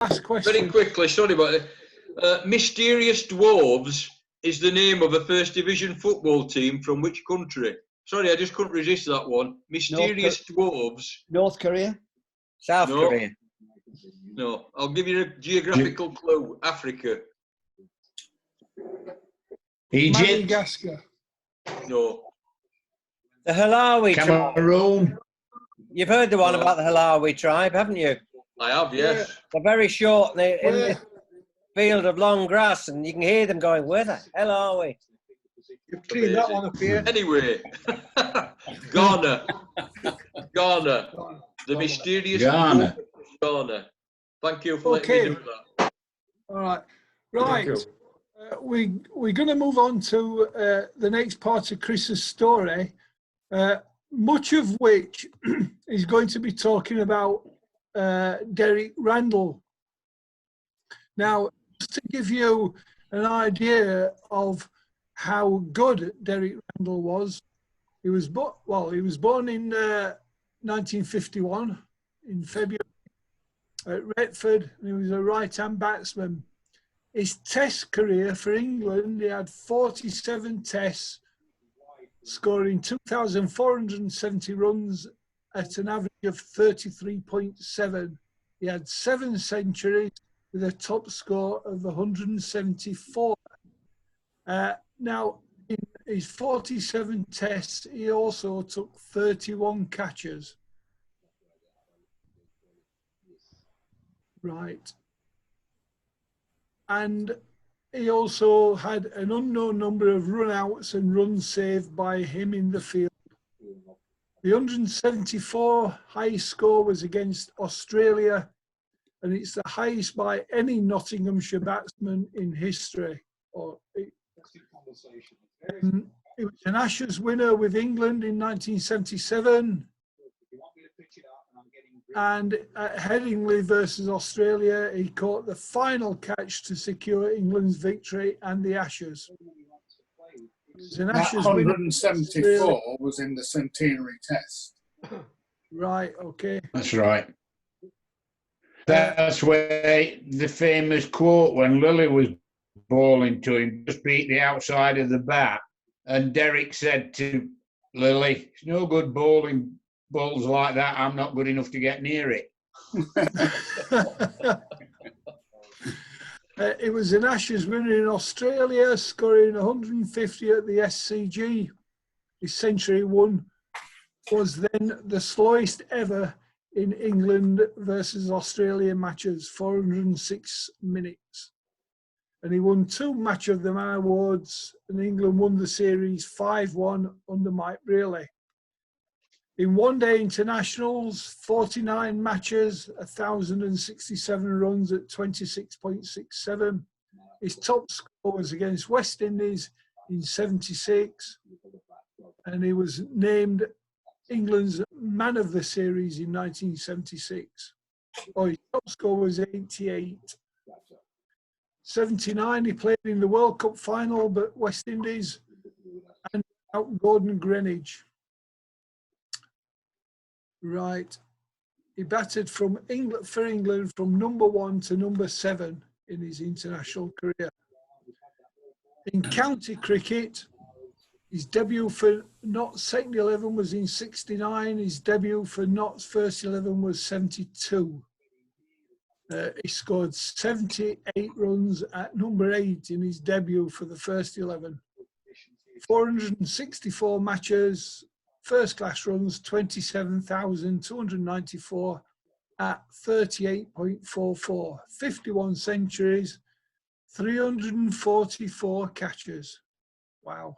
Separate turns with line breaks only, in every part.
last question.
Very quickly, sorry about it. Mysterious Dwarves is the name of a First Division football team from which country? Sorry, I just couldn't resist that one. Mysterious Dwarves.
North Korea?
South Korea.
No, I'll give you a geographical clue. Africa.
Egypt.
Madagascar.
No.
The Halawi tribe.
Cameroon.
You've heard the one
No.
about the Halawi tribe, haven't you?
I have, yes.
They're very short and they're in
Where?
this field of long grass, and you can hear them going, "Where the hell are we?"
You've cleaned that one up here.
Anyway, Ghana. Ghana. The mysterious
Ghana.
Ghana. Thank you for letting me do that.
All right. Right. We're going to move on to the next part of Chris's story, much of which is going to be talking about Derek Randall. Now, just to give you an idea of how good Derek Randall was, he was born in 1951 in February at Retford, and he was a right-hand batsman. His test career for England, he had 47 tests, scoring 2,470 runs at an average of 33.7. He had 7 centuries with a top score of 174. Now, in his 47 tests, he also took 31 catches. Right. And he also had an unknown number of run-outs and runs saved by him in the field. The 174 high score was against Australia, and it's the highest by any Nottinghamshire batsman in history. He was an Ashes winner with England in 1977. And at Headingley versus Australia, he caught the final catch to secure England's victory and the Ashes.
That 174 was in the centenary test.
Right, okay.
That's right. That's where the famous quote when Lily was bowling to him, just beat the outside of the bat. And Derek said to Lily, "It's no good bowling balls like that. I'm not good enough to get near it."
It was an Ashes winner in Australia, scoring 150 at the SCG. His century one was then the slowest ever in England versus Australia matches, 406 minutes. And he won 2 Match of the Man awards, and England won the series 5-1 under Mike Brearley. In one-day internationals, 49 matches, 1,067 runs at 26.67. His top score was against West Indies in 76, and he was named England's Man of the Series in 1976. His top score was 88. 79, he played in the World Cup final, but West Indies and out Gordon Greenwich. Right. He batted for England from number 1 to number 7 in his international career. In county cricket, his debut for Notts second 11 was in 69. His debut for Notts first 11 was 72. He scored 78 runs at number 8 in his debut for the first 11. 464 matches, first-class runs, 27,294 at 38.44. 51 centuries, 344 catches. Wow.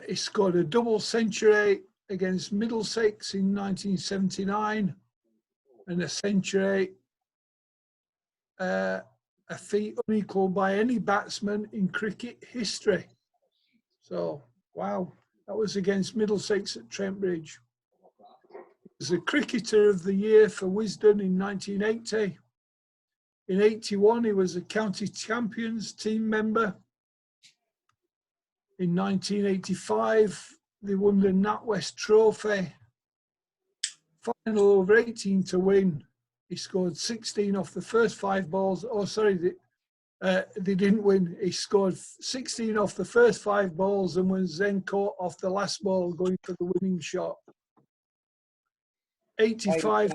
He scored a double century against Middlesex in 1979 and a century, a feat unequalled by any batsman in cricket history. So, wow. That was against Middlesex at Trent Bridge. He was the Cricketer of the Year for Wisden in 1980. In 81, he was a County Champions team member. In 1985, they won the NatWest Trophy. Final over 18 to win. He scored 16 off the first 5 balls. Oh, sorry, they didn't win. He scored 16 off the first 5 balls and was then caught off the last ball going for the winning shot. 85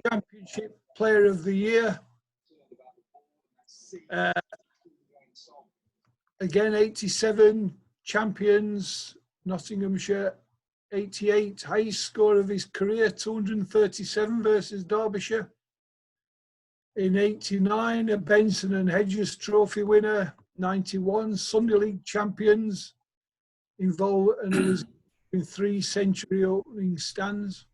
Championship Player of the Year. Again, 87 champions, Nottinghamshire. 88, highest score of his career, 237 versus Derbyshire. In 89, a Benson and Hedges Trophy winner. 91, Sunday League champions, involved, and he was in 3 century opening stands.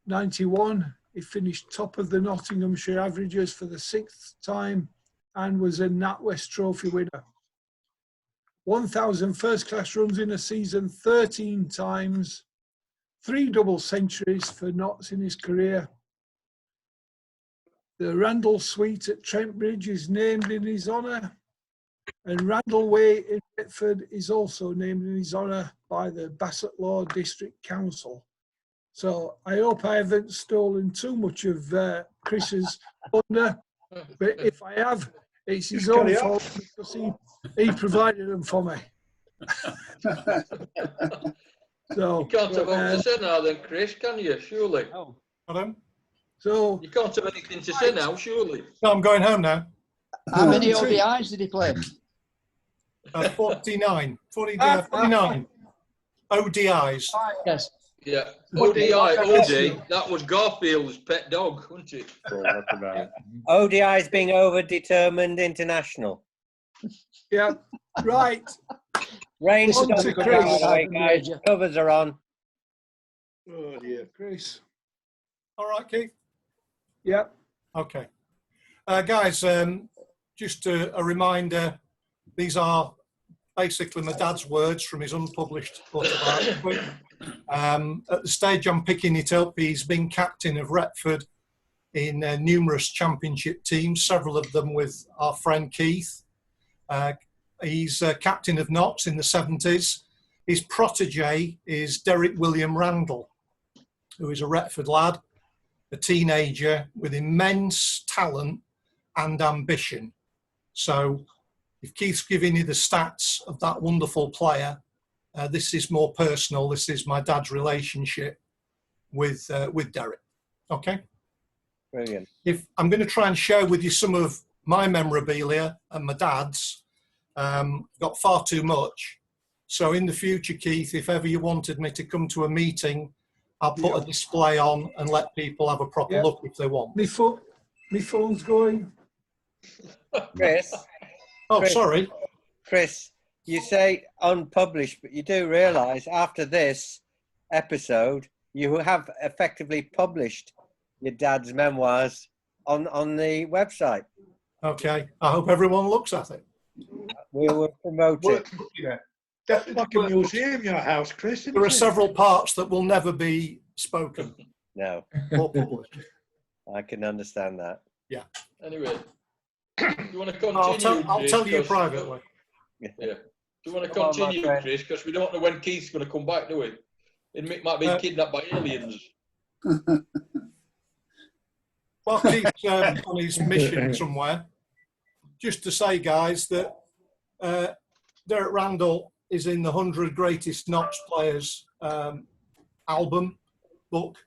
91, he finished top of the Nottinghamshire averages for the 6th time and was a NatWest Trophy winner. 1,000 first-class runs in a season 13 times, 3 double centuries for Notts in his career. The Randall Suite at Trent Bridge is named in his honour, and Randall Way in Retford is also named in his honour by the Bassetlaw District Council. So I hope I haven't stolen too much of Chris's thunder, but if I have, it's his own fault because he provided them for me. So
You can't have anything to say now then, Chris, can you? Surely.
Oh,
Pardon?
So
You can't have anything to say now, surely.
No, I'm going home now.
How many ODIs did he play?
49. 49. ODIs.
Yes.
Yeah. ODI, that was Garfield's pet dog, wasn't it?
ODIs being overdetermined international.
yeah, right.
Rain's
On to
stopped
Chris.
by the way, guys. Covers are on.
Oh dear.
Chris.
All right, Keith.
Yeah.
Okay. Guys, just a reminder, these are basically my dad's words from his unpublished autobiography. At the stage I'm picking it up, he's been captain of Retford in numerous championship teams, several of them with our friend Keith. He's captain of Notts in the 70s. His protege is Derek William Randall, who is a Retford lad, a teenager with immense talent and ambition. So if Keith's giving you the stats of that wonderful player, this is more personal. This is my dad's relationship with Derek. Okay.
Brilliant.
If I'm going to try and share with you some of my memorabilia and my dad's, got far too much. So in the future, Keith, if ever you wanted me to come to a meeting, I'll put a display on and let people have a proper look if they want.
My phone's going.
Chris.
Oh,
Chris.
sorry.
Chris, you say unpublished, but you do realise after this episode, you have effectively published your dad's memoirs on the website.
Okay. I hope everyone looks at it.
We will promote it.
Yeah. Definitely like a museum, your house, Chris. isn't
There are
it?
several parts that will never be spoken
No,
or published.
I can understand that.
Anyway, do you want to continue?
I'll
Chris,
tell you
'cause-
privately.
Yeah. Do you want to
Come on, my
continue,
friend.
Chris? Because we don't know when Keith's going to come back, do we? It might be kidnapped by aliens.
While Keith's on his mission somewhere, just to say, guys, that Derek Randall is in the 100 Greatest Notts Players album book.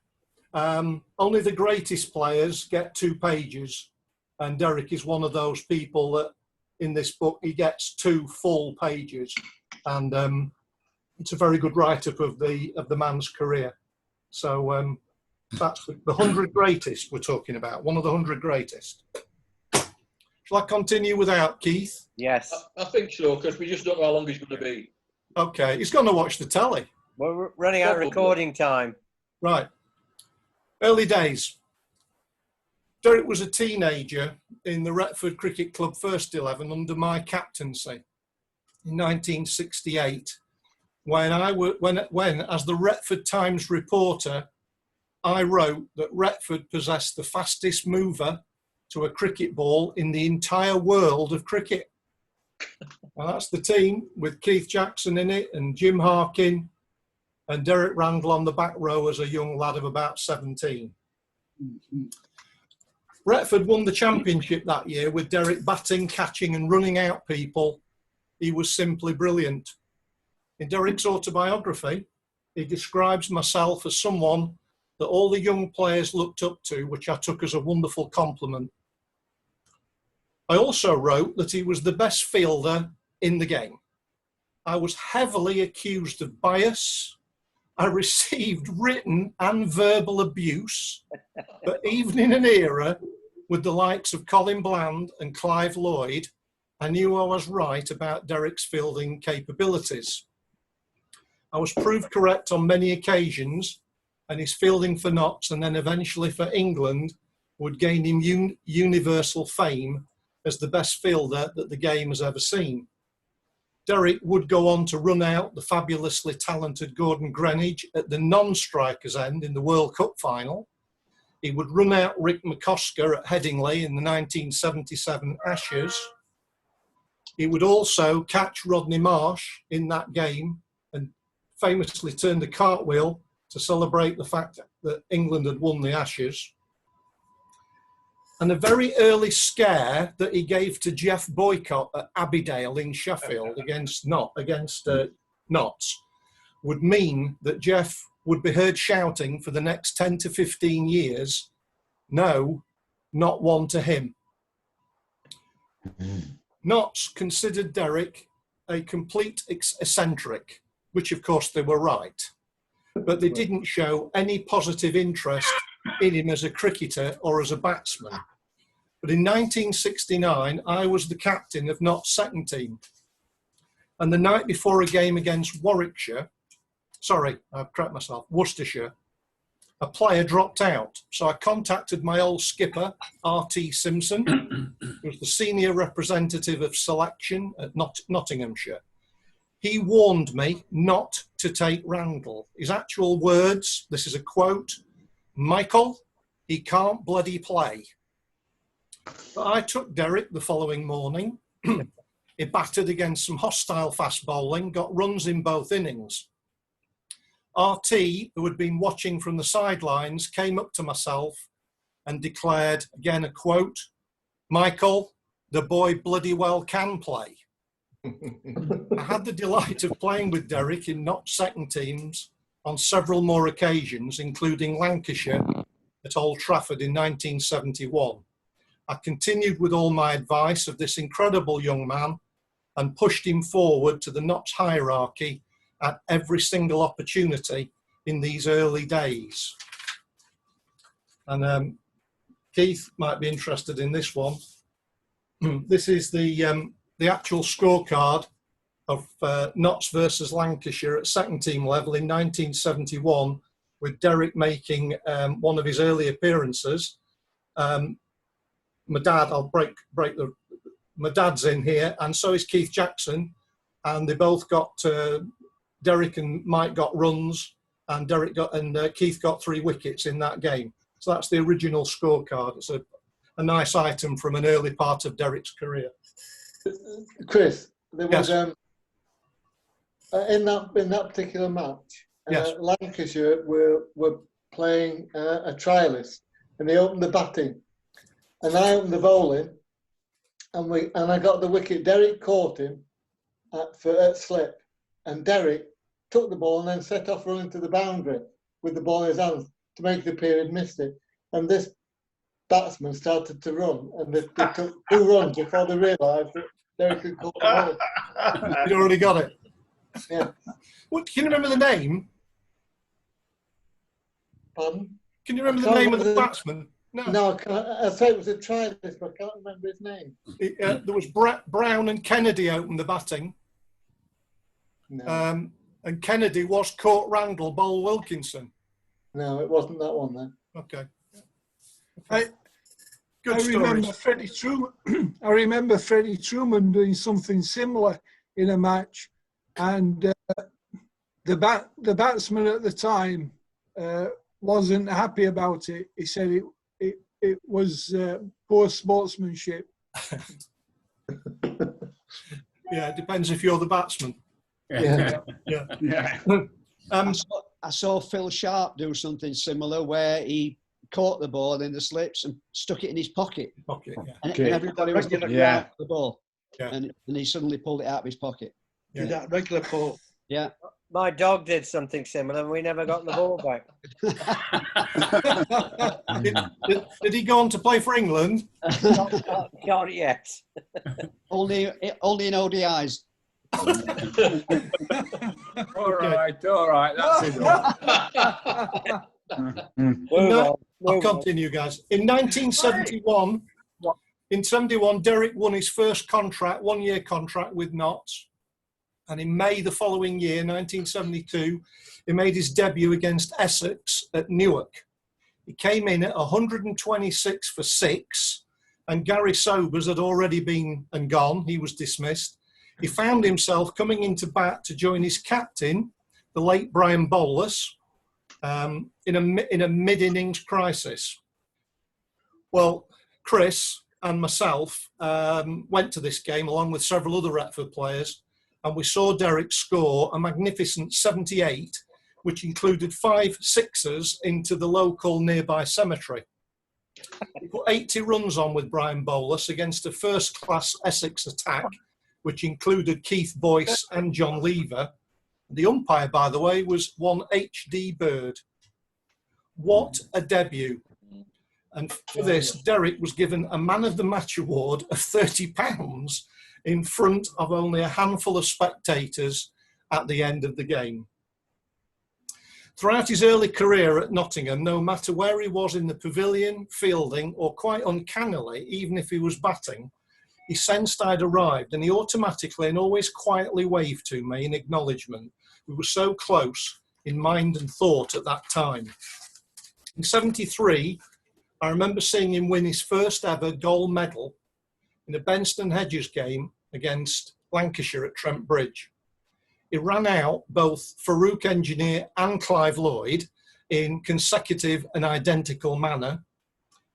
Only the greatest players get 2 pages, and Derek is one of those people that in this book he gets 2 full pages, and it's a very good write-up of the man's career. So that's the 100 greatest we're talking about, one of the 100 greatest. Shall I continue without Keith?
Yes.
I think so, because we just don't know how long he's going to be.
Okay, he's going to watch the telly.
We're running out of recording time.
Right. Early days. Derek was a teenager in the Retford Cricket Club first 11 under my captaincy in 1968, when as the Retford Times reporter, I wrote that Retford possessed the fastest mover to a cricket ball in the entire world of cricket. And that's the team with Keith Jackson in it and Jim Harkin and Derek Randall on the back row as a young lad of about 17. Retford won the championship that year with Derek batting, catching and running out people. He was simply brilliant. In Derrick's autobiography, he describes myself as someone that all the young players looked up to, which I took as a wonderful compliment. I also wrote that he was the best fielder in the game. I was heavily accused of bias. I received written and verbal abuse, but even in an era with the likes of Colin Bland and Clive Lloyd, I knew I was right about Derrick's fielding capabilities. I was proved correct on many occasions, and his fielding for Notts and then eventually for England would gain him universal fame as the best fielder that the game has ever seen. Derrick would go on to run out the fabulously talented Gordon Greenidge at the non-striker's end in the World Cup final. He would run out Rick McCosker at Headingley in the 1977 Ashes. He would also catch Rodney Marsh in that game and famously turned a cartwheel to celebrate the fact that England had won the Ashes. And a very early scare that he gave to Jeff Boycott at Abbeydale in Sheffield against Notts would mean that Jeff would be heard shouting for the next 10 to 15 years, no, not one to him. Notts considered Derrick a complete eccentric, which of course they were right, but they didn't show any positive interest in him as a cricketer or as a batsman. But in 1969, I was the captain of Notts' second team. And the night before a game against Worcestershire, a player dropped out. So I contacted my old skipper, R.T. Simpson, who was the senior representative of selection at Nottinghamshire. He warned me not to take Randall. His actual words, this is a quote, "Michael, he can't bloody play." But I took Derrick the following morning. He battered against some hostile fast bowling, got runs in both innings. RT, who had been watching from the sidelines, came up to myself and declared, again a quote, "Michael, the boy bloody well can play." I had the delight of playing with Derrick in Notts second teams on several more occasions, including Lancashire at Old Trafford in 1971. I continued with all my advice of this incredible young man and pushed him forward to the Notts hierarchy at every single opportunity in these early days. And Keith might be interested in this one. This is the actual scorecard of Notts versus Lancashire at second team level in 1971, with Derrick making one of his early appearances. My dad, I'll break my dad's in here, and so is Keith Jackson, and they both got Derrick and Mike got runs, and Keith got 3 wickets in that game. So that's the original scorecard. It's a nice item from an early part of Derrick's career.
Chris, there was
Yes.
in that particular match,
Yes.
Lancashire were playing a trialist, and they opened the batting, and I opened the bowling, and I got the wicket. Derrick caught him at slip, and Derrick took the ball and then set off running to the boundary with the ball in his hands to make the period missed it. And this batsman started to run, and they took 2 runs before they realised that Derrick had caught the ball.
You'd already got it.
Yeah.
What, can you remember the name?
Pardon?
Can you remember
I
the
can't
name of the
remember
batsman?
No, I can't. I say it was a trialist, but I can't remember his name.
There was Brown and Kennedy opened the batting.
No,
And Kennedy was caught Randall, Bowl Wilkinson.
no, it wasn't that one then.
Okay.
I
Good
remember
stories.
I remember Freddie Truman doing something similar in a match, and the batsman at the time wasn't happy about it. He said it was poor sportsmanship.
Yeah, it depends if you're the batsman.
Yeah.
Yeah.
I saw Phil Sharp do something similar where he caught the ball in the slips and stuck it in his pocket.
Pocket, yeah.
And,
Okay.
and everybody was looking
Yeah.
around for the ball.
Yeah.
And he suddenly pulled it out of his pocket.
Did that regular, Paul?
Yeah.
My dog did something similar, and we never got the ball back.
Did he go on to play for England?
Not yet.
only in ODIs.
All right, that's enough.
I'll continue, guys. In 1971, Derek won his first contract, 1-year contract with Notts. And in May the following year, 1972, he made his debut against Essex at Newark. He came in at 126 for 6, and Gary Sobers had already been and gone. He was dismissed. He found himself coming into bat to join his captain, the late Brian Bolus, in a mid-innings crisis. Well, Chris and myself went to this game along with several other Retford players, and we saw Derek score a magnificent 78, which included 5 sixers into the local nearby cemetery. He put 80 runs on with Brian Bolus against a first-class Essex attack, which included Keith Boyce and John Lever. The umpire, by the way, was one H.D. Bird. What a debut. And for this, Derek was given a Man of the Match award of £30 in front of only a handful of spectators at the end of the game. Throughout his early career at Nottingham, no matter where he was in the pavilion, fielding, or quite uncannily, even if he was batting, he sensed I'd arrived, and he automatically and always quietly waved to me in acknowledgement. We were so close in mind and thought at that time. In '73, I remember seeing him win his first ever gold medal in a Benston Hedges game against Lancashire at Trent Bridge. He ran out both Farouk Engineer and Clive Lloyd in consecutive and identical manner.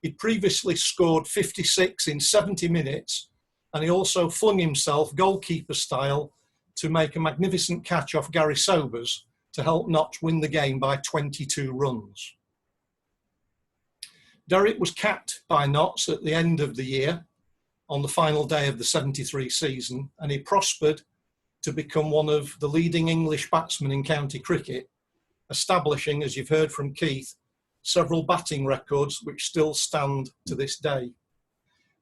He'd previously scored 56 in 70 minutes, and he also flung himself goalkeeper style to make a magnificent catch off Gary Sobers to help Notts win the game by 22 runs. Derek was capped by Notts at the end of the year on the final day of the '73 season, and he prospered to become one of the leading English batsmen in county cricket, establishing, as you've heard from Keith, several batting records which still stand to this day.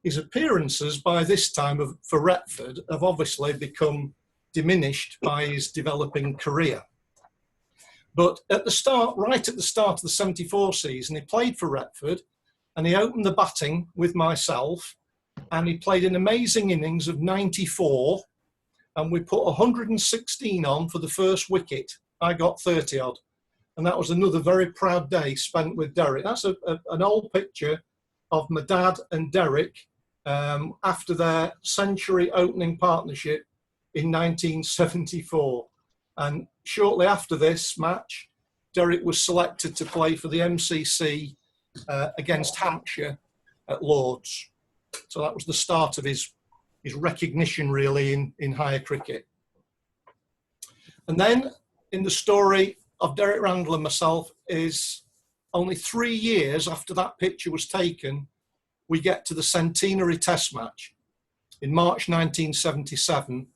His appearances by this time for Retford have obviously become diminished by his developing career. But at the start, right at the start of the '74 season, he played for Retford, and he opened the batting with myself, and he played an amazing innings of 94, and we put 116 on for the first wicket. I got 30 odd, and that was another very proud day spent with Derek. That's an old picture of my dad and Derek after their century opening partnership in 1974. And shortly after this match, Derek was selected to play for the MCC against Hampshire at Lord's. So that was the start of his recognition, really, in higher cricket. And then in the story of Derek Randall and myself is only 3 years after that picture was taken, we get to the centenary test match in March 1977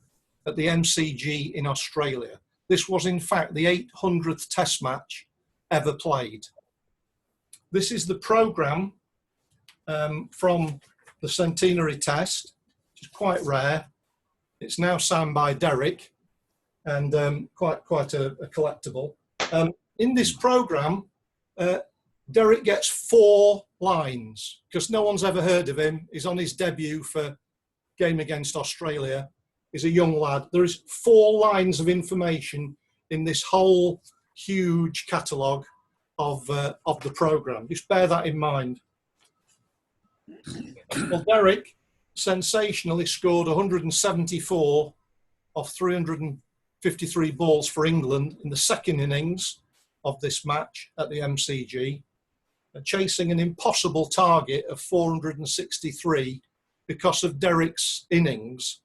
at the MCG in Australia. This was in fact the 800th test match ever played. This is the programme from the centenary test, which is quite rare. It's now signed by Derek, and quite a collectible. In this programme, Derek gets 4 lines, because no one's ever heard of him. He's on his debut for game against Australia. He's a young lad. There is 4 lines of information in this whole huge catalogue of the programme. Just bear that in mind. Well, Derek sensationally scored 174 off 353 balls for England in the second innings of this match at the MCG, chasing an impossible target of 463 because of Derek's innings.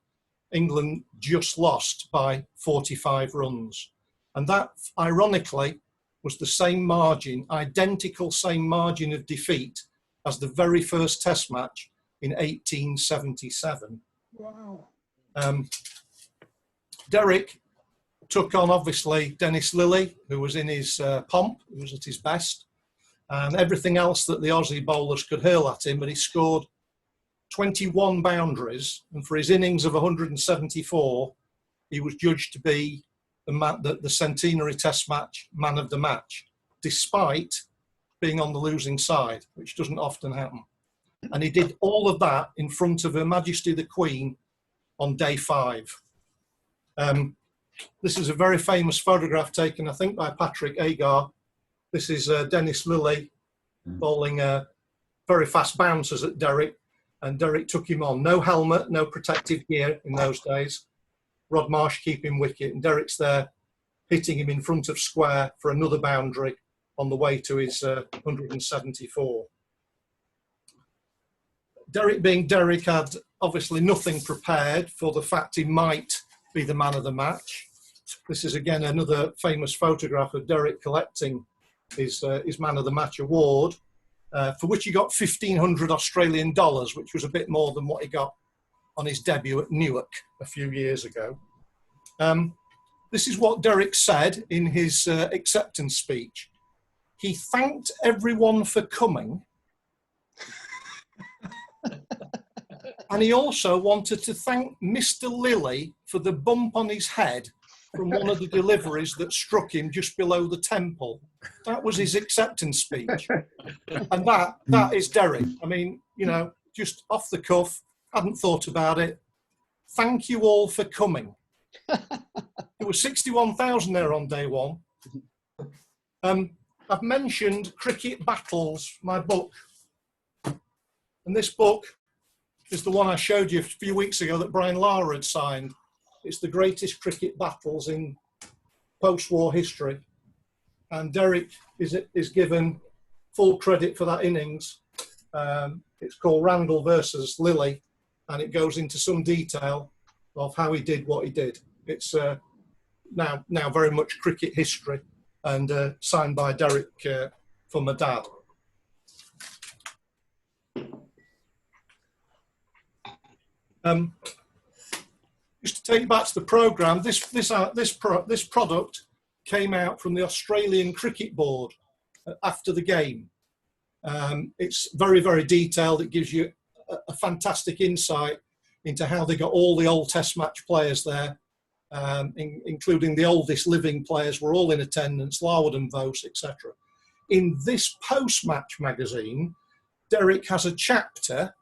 England just lost by 45 runs. And that, ironically, was the same margin, identical same margin of defeat as the very first Test match in 1877.
Wow.
Derek took on, obviously, Dennis Lillee, who was in his pomp, who was at his best, and everything else that the Aussie bowlers could hurl at him, but he scored 21 boundaries, and for his innings of 174, he was judged to be the centenary Test match man of the match, despite being on the losing side, which doesn't often happen. And he did all of that in front of Her Majesty the Queen on day 5. This is a very famous photograph taken, I think, by Patrick Agar. This is Dennis Lillee bowling very fast bouncers at Derek, and Derek took him on. No helmet, no protective gear in those days. Rod Marsh keeping wicket, and Derek's there hitting him in front of square for another boundary on the way to his 174. Derek, being Derek, had obviously nothing prepared for the fact he might be the man of the match. This is again another famous photograph of Derek collecting his man of the match award, for which he got 1,500 Australian dollars, which was a bit more than what he got on his debut at Newark a few years ago. This is what Derek said in his acceptance speech. He thanked everyone for coming, and he also wanted to thank Mr. Lillee for the bump on his head from one of the deliveries that struck him just below the temple. That was his acceptance speech. And that is Derek. I mean, you know, just off the cuff, hadn't thought about it. Thank you all for coming. There was 61,000 there on day 1. I've mentioned Cricket Battles, my book. And this book is the one I showed you a few weeks ago that Brian Lara had signed. It's the greatest cricket battles in post-war history. And Derek is given full credit for that innings. It's called Randall versus Lillee, and it goes into some detail of how he did what he did. It's now very much cricket history, and signed by Derek for my dad. Just to take you back to the programme, this product came out from the Australian Cricket Board after the game. It's very, very detailed. It gives you a fantastic insight into how they got all the old Test match players there, including the oldest living players were all in attendance, Larwood and Vose, etc. In this post-match magazine, Derek has a chapter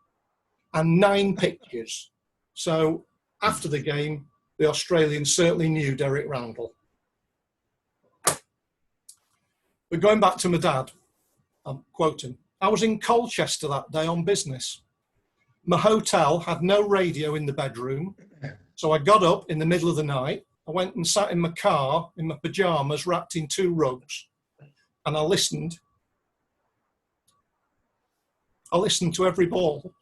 and 9 pictures. So after the game, the Australians certainly knew Derek Randall. But going back to my dad, I'm quoting, I was in Colchester that day on business. My hotel had no radio in the bedroom, so I got up in the middle of the night. I went and sat in my car in my pyjamas wrapped in 2 rugs, and I listened to every ball.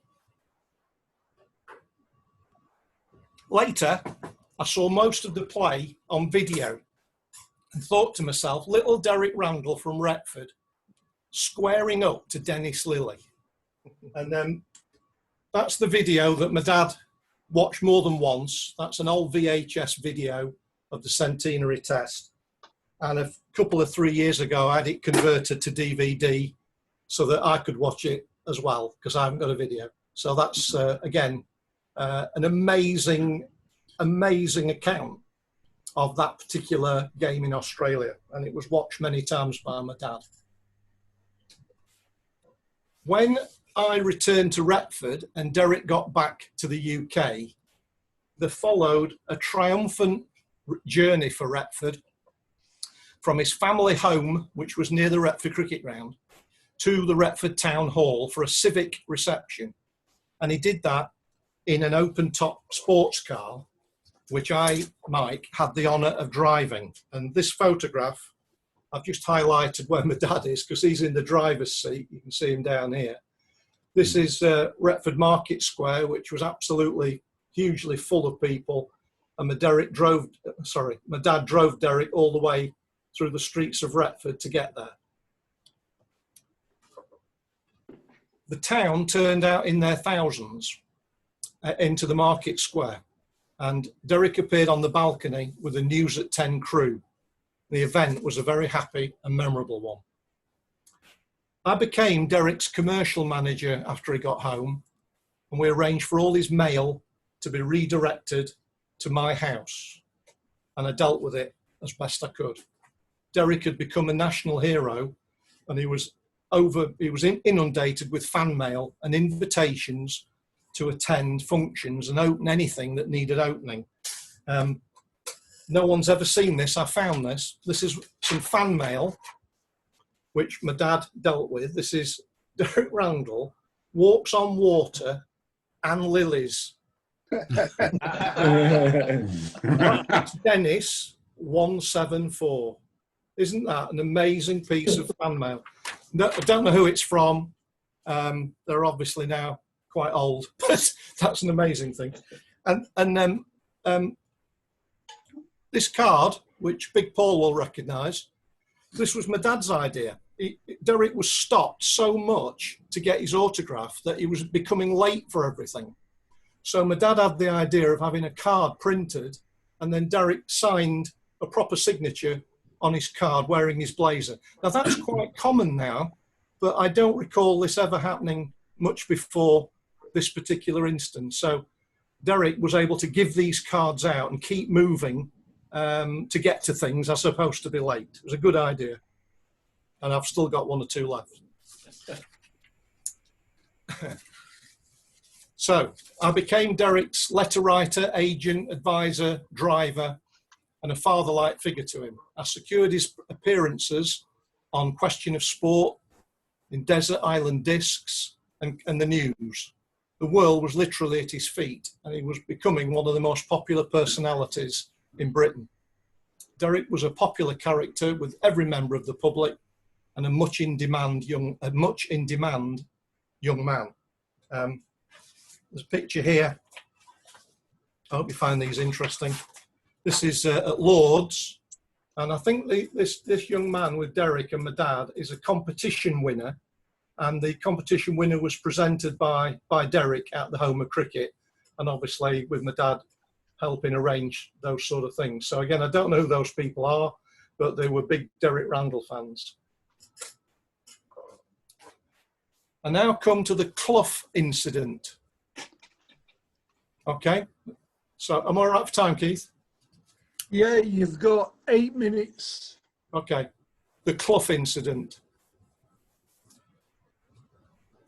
Later, I saw most of the play on video and thought to myself, little Derek Randall from Retford squaring up to Dennis Lillee. And then that's the video that my dad watched more than once. That's an old VHS video of the centenary Test. And a couple of 3 years ago, I had it converted to DVD so that I could watch it as well, because I haven't got a video. So that's, again, an amazing account of that particular game in Australia. And it was watched many times by my dad. When I returned to Retford and Derek got back to the UK, there followed a triumphant journey for Retford from his family home, which was near the Retford Cricket Ground, to the Retford Town Hall for a civic reception. And he did that in an open-top sports car, which I, Mike, had the honour of driving. And this photograph, I've just highlighted where my dad is because he's in the driver's seat. You can see him down here. This is Retford Market Square, which was absolutely hugely full of people. And my dad drove Derek all the way through the streets of Retford to get there. The town turned out in their thousands into the market square, and Derek appeared on the balcony with a News at 10 crew. The event was a very happy and memorable one. I became Derek's commercial manager after he got home, and we arranged for all his mail to be redirected to my house, and I dealt with it as best I could. Derek had become a national hero, and he was inundated with fan mail and invitations to attend functions and open anything that needed opening. No one's ever seen this. I found this. This is some fan mail, which my dad dealt with. This is Derek Randall, walks on water and lilies. Dennis 174. Isn't that an amazing piece of fan mail? No, I don't know who it's from. They're obviously now quite old, but that's an amazing thing. And this card, which Big Paul will recognise, this was my dad's idea. Derek was stopped so much to get his autograph that he was becoming late for everything. So my dad had the idea of having a card printed, and then Derek signed a proper signature on his card wearing his blazer. Now that's quite common now, but I don't recall this ever happening much before this particular instance. So Derek was able to give these cards out and keep moving to get to things as opposed to be late. It was a good idea. And I've still got one or two left. So I became Derek's letter writer, agent, advisor, driver, and a father-like figure to him. I secured his appearances on Question of Sport, in Desert Island Discs, and the news. The world was literally at his feet, and he was becoming one of the most popular personalities in Britain. Derek was a popular character with every member of the public, and a much in demand young man. There's a picture here. I hope you find these interesting. This is at Lord's, and I think this young man with Derek and my dad is a competition winner, and the competition winner was presented by Derek at the Home of Cricket, and obviously with my dad helping arrange those sort of things. So again, I don't know who those people are, but they were big Derek Randall fans. I now come to the Clough incident. Okay, so am I all right for time, Keith?
Yeah, you've got 8 minutes.
Okay, the Clough incident.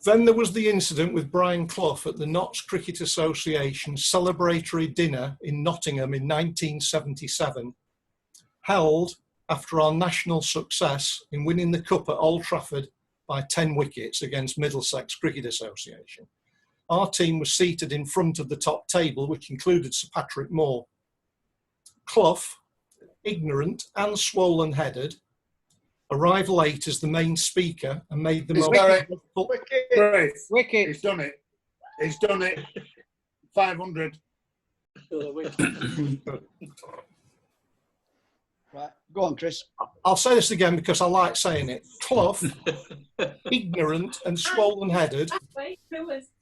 Then there was the incident with Brian Clough at the Notts Cricket Association celebratory dinner in Nottingham in 1977, held after our national success in winning the Cup at Old Trafford by 10 wickets against Middlesex Cricket Association. Our team was seated in front of the top table, which included Sir Patrick Moore. Clough, ignorant and swollen-headed, arrived late as the main speaker and made the most difficult...
Wicket. He's done it. He's done it. 500.
Right, go on, Chris.
I'll say this again because I like saying it. Clough, ignorant and swollen-headed,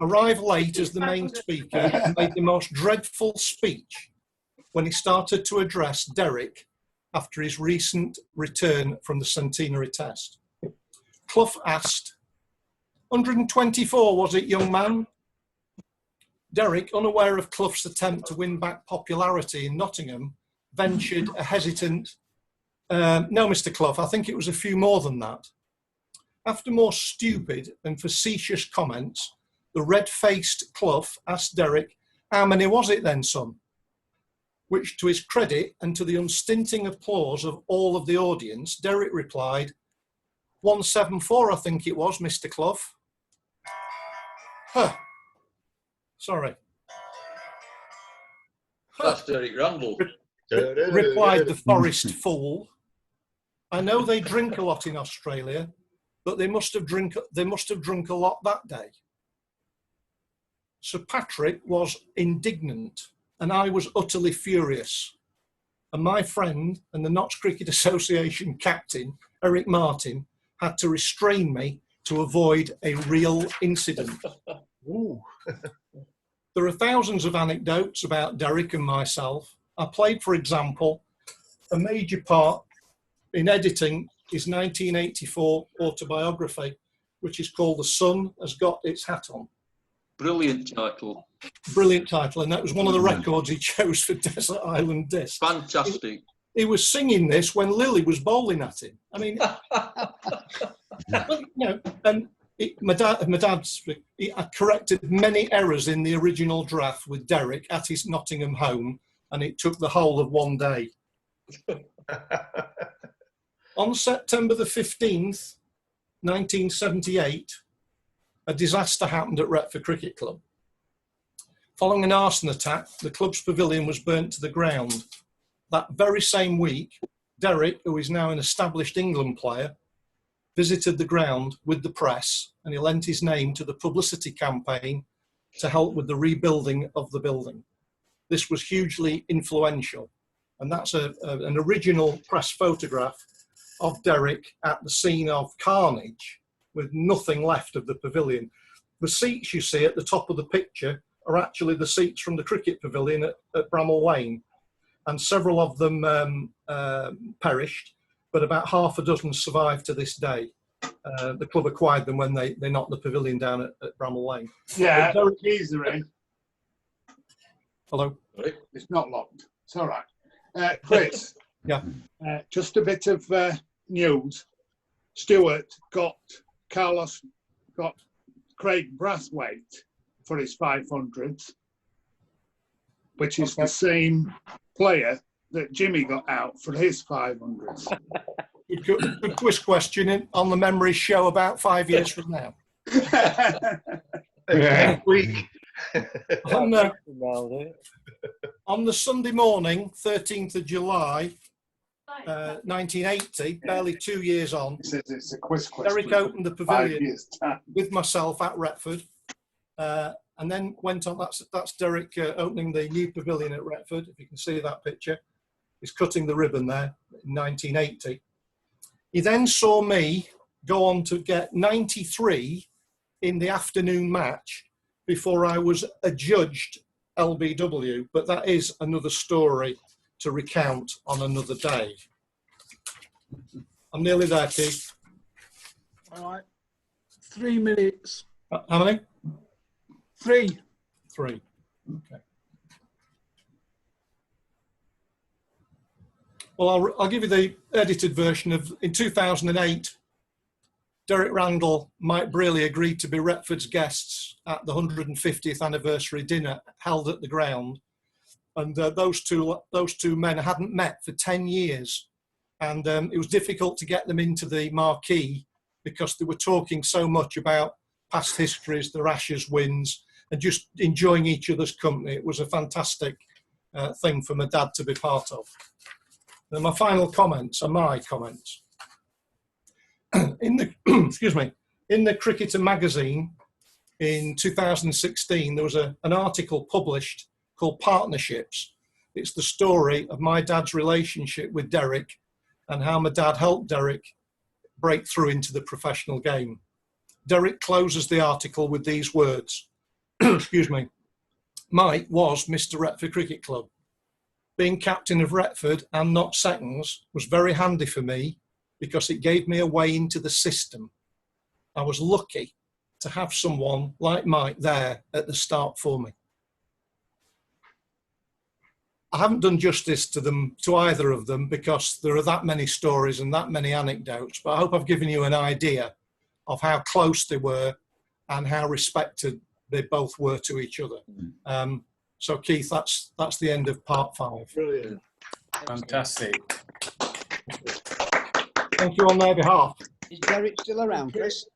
arrived late as the main speaker and made the most dreadful speech when he started to address Derek after his recent return from the centenary test. Clough asked, 124 was it, young man? Derek, unaware of Clough's attempt to win back popularity in Nottingham, ventured a hesitant, no, Mr. Clough, I think it was a few more than that. After more stupid and facetious comments, the red-faced Clough asked Derek, how many was it then, son? Which, to his credit and to the unstinting applause of all of the audience, Derek replied, 174, I think it was, Mr. Clough. Huh. Sorry.
That's Derek Randall.
Replied the forest fool. I know they drink a lot in Australia, but they must have drunk a lot that day. Sir Patrick was indignant, and I was utterly furious. and my friend and the Notts Cricket Association captain, Eric Martin, had to restrain me to avoid a real incident.
Ooh.
There are thousands of anecdotes about Derek and myself. I played, for example, a major part in editing his 1984 autobiography, which is called The Sun Has Got Its Hat On.
Brilliant title.
Brilliant title, and that was one of the records he chose for Desert Island Disc.
Fantastic.
He was singing this when Lily was bowling at him. I mean, well, you know, and my dad's he corrected many errors in the original draft with Derek at his Nottingham home, and it took the whole of one day. On September the 15th, 1978, a disaster happened at Retford Cricket Club. Following an arson attack, the club's pavilion was burnt to the ground. That very same week, Derek, who is now an established England player, visited the ground with the press, and he lent his name to the publicity campaign to help with the rebuilding of the building. This was hugely influential, and that's an original press photograph of Derek at the scene of carnage with nothing left of the pavilion. The seats you see at the top of the picture are actually the seats from the cricket pavilion at Bramall Lane, and several of them perished, but about half a dozen survive to this day. The club acquired them when they knocked the pavilion down at Bramall Lane.
Yeah, keys are in.
Hello?
It's not locked. It's all right. Chris.
Yeah.
Just a bit of news. Stuart got Craig Brathwaite for his 500s, which is the same player that Jimmy got out for his 500s.
Good quiz question on the memory show about 5 years from now.
Week.
On the Sunday morning, 13th of July, 1980, barely 2 years on,
It's a quiz question.
Derek opened the
5
pavilion
years' time.
with myself at Retford, and then went on. That's Derek opening the new pavilion at Retford. If you can see that picture, he's cutting the ribbon there in 1980. He then saw me go on to get 93 in the afternoon match before I was adjudged LBW, but that is another story to recount on another day. I'm nearly there, Keith.
All right. 3 minutes.
How many?
3.
3. Okay. Well, I'll give you the edited version of, in 2008, Derek Randall, Mike Brearley agreed to be Retford's guests at the 150th anniversary dinner held at the ground. And those two men hadn't met for 10 years. And it was difficult to get them into the marquee because they were talking so much about past histories, their Ashes wins, and just enjoying each other's company. It was a fantastic thing for my dad to be part of. And my final comments are my comments. In the excuse me, in the Cricketer magazine in 2016, there was an article published called Partnerships. It's the story of my dad's relationship with Derek and how my dad helped Derek break through into the professional game. Derek closes the article with these words. Excuse me. Mike was Mr. Retford Cricket Club. Being captain of Retford and not seconds was very handy for me because it gave me a way into the system. I was lucky to have someone like Mike there at the start for me. I haven't done justice to either of them because there are that many stories and that many anecdotes, but I hope I've given you an idea of how close they were and how respected they both were to each other. So Keith, that's the end of part 5.
Brilliant.
Fantastic.
Thank you on their behalf.
Is Derek still around, Chris?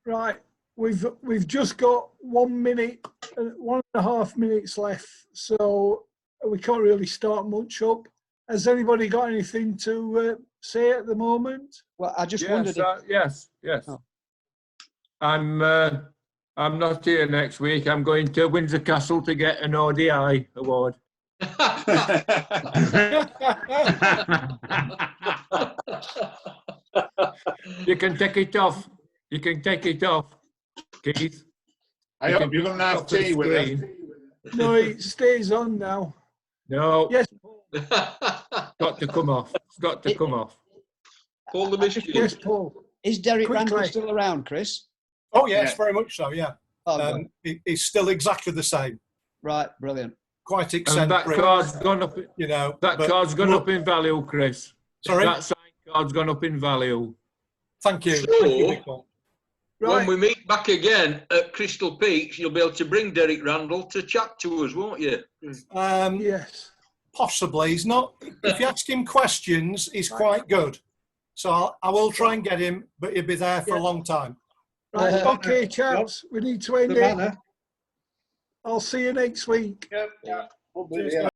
Right. We've just got 1 minute, 1.5 minutes left, so we can't really start much up. Has anybody got anything to say at the moment?
Well, I just wondered.
Yes.
Oh.
I'm not here next week. I'm going to Windsor Castle to get an ODI award. You can take it off. You can take it off, Keith.
I hope you're going to have
Off the
tea with us.
screen.
No, it stays on now.
No,
Yes,
got to come off. It's got to come off.
Paul the Mysterious.
yes, Paul.
Is Derek
Quickly.
Randall still around, Chris?
Oh yes,
Yeah.
very much so. Yeah,
Oh, good.
he's still exactly the same.
Right, brilliant.
Quite
And that
eccentric,
card's gone up.
you know.
That
but
card's gone
look-
up in value, Chris.
Sorry.
That signed card's gone up in value.
Thank you.
So-
Thank you, Nick Paul.
When
Right.
we meet back again at Crystal Peaks, you'll be able to bring Derek Randall to chat to us, won't you?
Yes.
Possibly. He's not. If you ask him questions, he's quite good. So I will try and get him, but he'll be there for a long time.
Right. Okay, chaps. We need to end it. I'll see you next week.
Cheers,